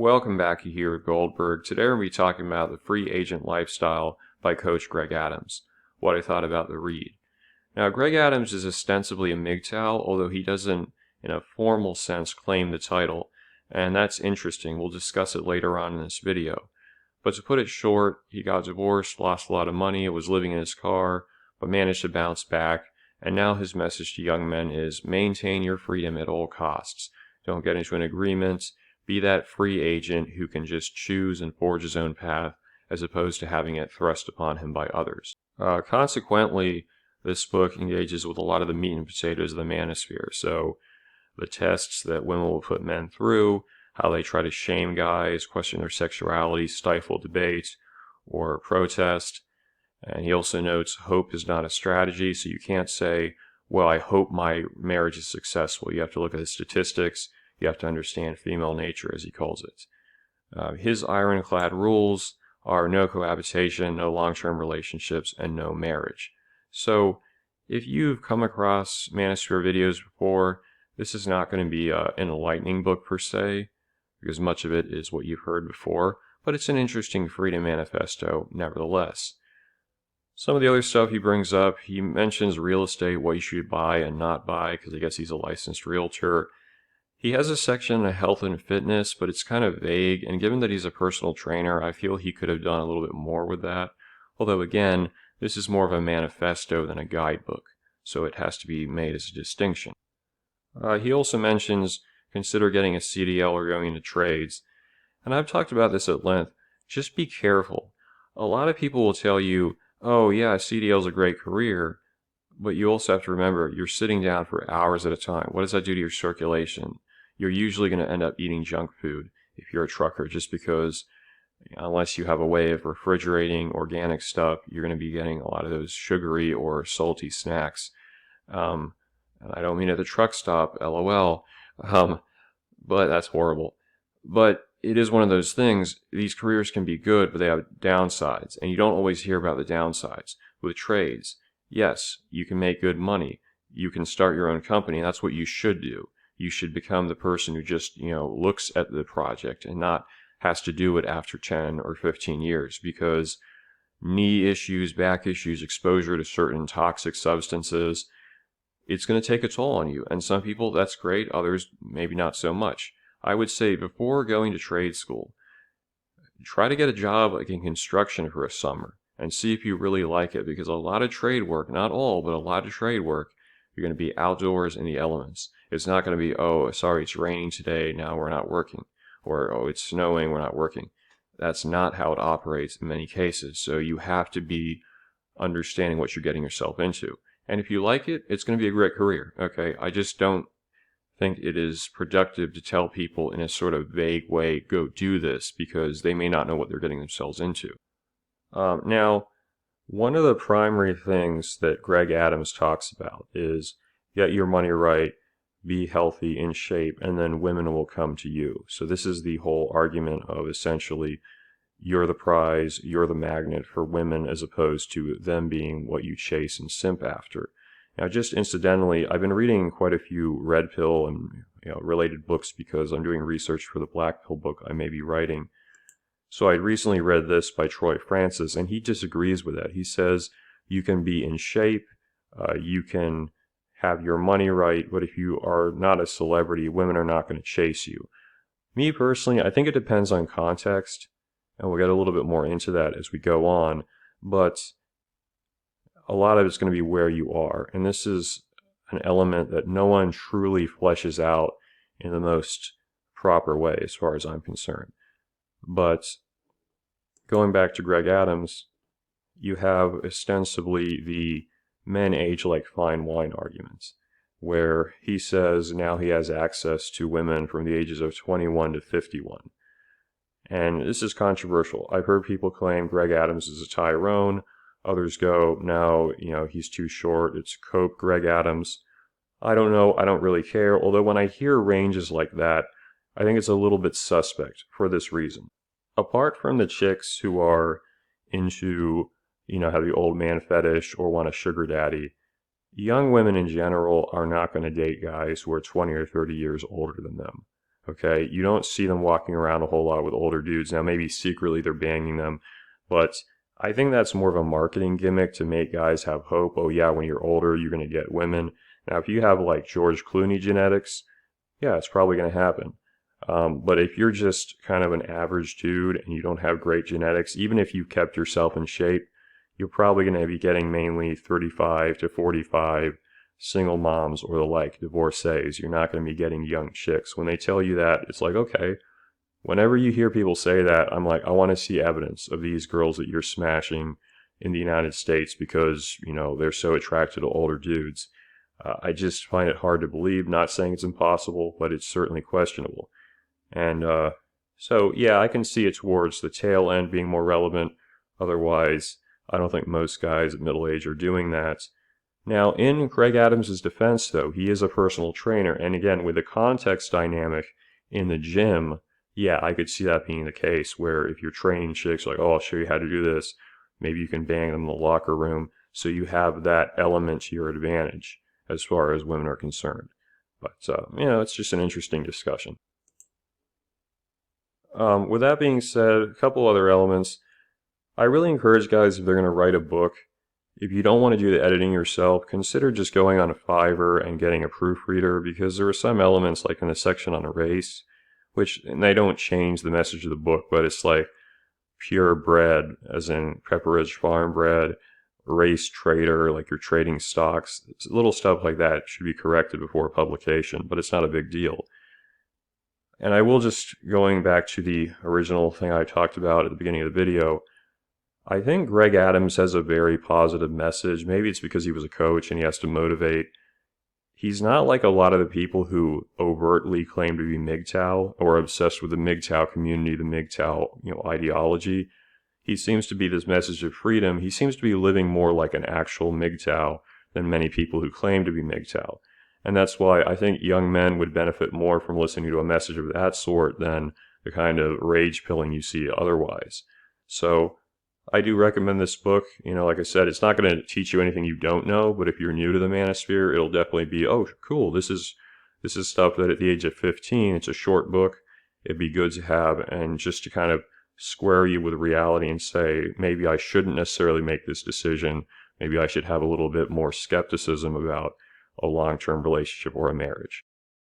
Welcome back here with Goldberg. Today we're going to be talking about The Free Agent Lifestyle by Coach Greg Adams, what I thought about the read. Now, Greg Adams is ostensibly a MGTOW, although he doesn't, in a formal sense, claim the title, and that's interesting. We'll discuss it later on in this video. But to put it short, he got divorced, lost a lot of money, was living in his car, but managed to bounce back, and now his message to young men is maintain your freedom at all costs. Don't get into an agreement. Be that free agent who can just choose and forge his own path as opposed to having it thrust upon him by others. Consequently, this book engages with a lot of the meat and potatoes of the manosphere. So the tests that women will put men through, how they try to shame guys, question their sexuality, stifle debate, or protest. And he also notes hope is not a strategy, so you can't say, well, I hope my marriage is successful. You have to look at the statistics. You have to understand female nature, as he calls it. His ironclad rules are no cohabitation, no long-term relationships, and no marriage. So if you've come across Manosphere videos before, this is not going to be an enlightening book per se, because much of it is what you've heard before, but it's an interesting freedom manifesto nevertheless. Some of the other stuff he brings up, he mentions real estate, what you should buy and not buy, because I guess he's a licensed realtor. He has a section on health and fitness, but it's kind of vague, and given that he's a personal trainer, I feel he could have done a little bit more with that. Although again, this is more of a manifesto than a guidebook, so it has to be made as a distinction. He also mentions consider getting a CDL or going into trades, and I've talked about this at length. Just be careful. A lot of people will tell you, oh yeah, CDL is a great career, but you also have to remember you're sitting down for hours at a time. What does that do to your circulation? You're usually going to end up eating junk food if you're a trucker, just because unless you have a way of refrigerating organic stuff, you're going to be getting a lot of those sugary or salty snacks. And I don't mean at the truck stop, LOL, but that's horrible. But it is one of those things, these careers can be good, but they have downsides, and you don't always hear about the downsides. With trades, yes, you can make good money. You can start your own company. That's what you should do. You should become the person who just, looks at the project and not has to do it after 10 or 15 years, because knee issues, back issues, exposure to certain toxic substances, it's going to take a toll on you. And some people, that's great. Others, maybe not so much. I would say before going to trade school, try to get a job like in construction for a summer and see if you really like it, because a lot of trade work, not all, but a lot of trade work, you're going to be outdoors in the elements. It's not going to be, oh, sorry, it's raining today, now we're not working. Or, oh, it's snowing, we're not working. That's not how it operates in many cases. So you have to be understanding what you're getting yourself into. And if you like it, it's going to be a great career, okay? I just don't think it is productive to tell people in a sort of vague way, go do this, because they may not know what they're getting themselves into. Now, one of the primary things that Greg Adams talks about is get your money right, be healthy, in shape, and then women will come to you. So this is the whole argument of essentially you're the prize, you're the magnet for women, as opposed to them being what you chase and simp after. Now, just incidentally, I've been reading quite a few red pill and related books because I'm doing research for the black pill book I may be writing. So I recently read this by Troy Francis, and he disagrees with that. He says you can be in shape, you can have your money right, but if you are not a celebrity, women are not going to chase you. Me personally, I think it depends on context, and we'll get a little bit more into that as we go on, but a lot of it's going to be where you are, and this is an element that no one truly fleshes out in the most proper way as far as I'm concerned. But going back to Greg Adams, you have ostensibly the men age like fine wine arguments, where he says now he has access to women from the ages of 21 to 51. And this is controversial. I've heard people claim Greg Adams is a Tyrone. Others go, no, he's too short. It's Cope Greg Adams. I don't know. I don't really care. Although when I hear ranges like that, I think it's a little bit suspect for this reason. Apart from the chicks who are into, have the old man fetish or want a sugar daddy, young women in general are not going to date guys who are 20 or 30 years older than them. Okay, you don't see them walking around a whole lot with older dudes. Now, maybe secretly they're banging them, but I think that's more of a marketing gimmick to make guys have hope. Oh, yeah, when you're older, you're going to get women. Now, if you have like George Clooney genetics, yeah, it's probably going to happen. But if you're just kind of an average dude and you don't have great genetics, even if you've kept yourself in shape, you're probably going to be getting mainly 35 to 45 single moms or the like, divorcees. You're not going to be getting young chicks. When they tell you that, it's like, okay, whenever you hear people say that, I'm like, I want to see evidence of these girls that you're smashing in the United States because, you know, they're so attracted to older dudes. I just find it hard to believe, not saying it's impossible, but it's certainly questionable. And so, yeah, I can see it towards the tail end being more relevant. Otherwise, I don't think most guys at middle age are doing that. Now, in Greg Adams' defense, though, he is a personal trainer. And again, with the context dynamic in the gym, yeah, I could see that being the case where if you're training chicks, like, oh, I'll show you how to do this. Maybe you can bang them in the locker room. So you have that element to your advantage as far as women are concerned. But, you know, it's just an interesting discussion. With that being said, a couple other elements. I really encourage guys, if they're going to write a book, if you don't want to do the editing yourself, consider just going on a Fiverr and getting a proofreader, because there are some elements, like in the section on a race, and they don't change the message of the book, but it's like pure bread, as in Pepperidge Farm bread, race trader, like you're trading stocks. Little stuff like that should be corrected before publication, but it's not a big deal. And I will just, going back to the original thing I talked about at the beginning of the video, I think Greg Adams has a very positive message. Maybe it's because he was a coach and he has to motivate. He's not like a lot of the people who overtly claim to be MGTOW or obsessed with the MGTOW community, the MGTOW, ideology. He seems to be this message of freedom. He seems to be living more like an actual MGTOW than many people who claim to be MGTOW. And that's why I think young men would benefit more from listening to a message of that sort than the kind of rage pilling you see otherwise. So I do recommend this book. Like I said, it's not going to teach you anything you don't know, but if you're new to the Manosphere, it'll definitely be, oh, cool, this is stuff that at the age of 15, it's a short book, it'd be good to have, and just to kind of square you with reality and say, maybe I shouldn't necessarily make this decision, maybe I should have a little bit more skepticism about a long-term relationship or a marriage.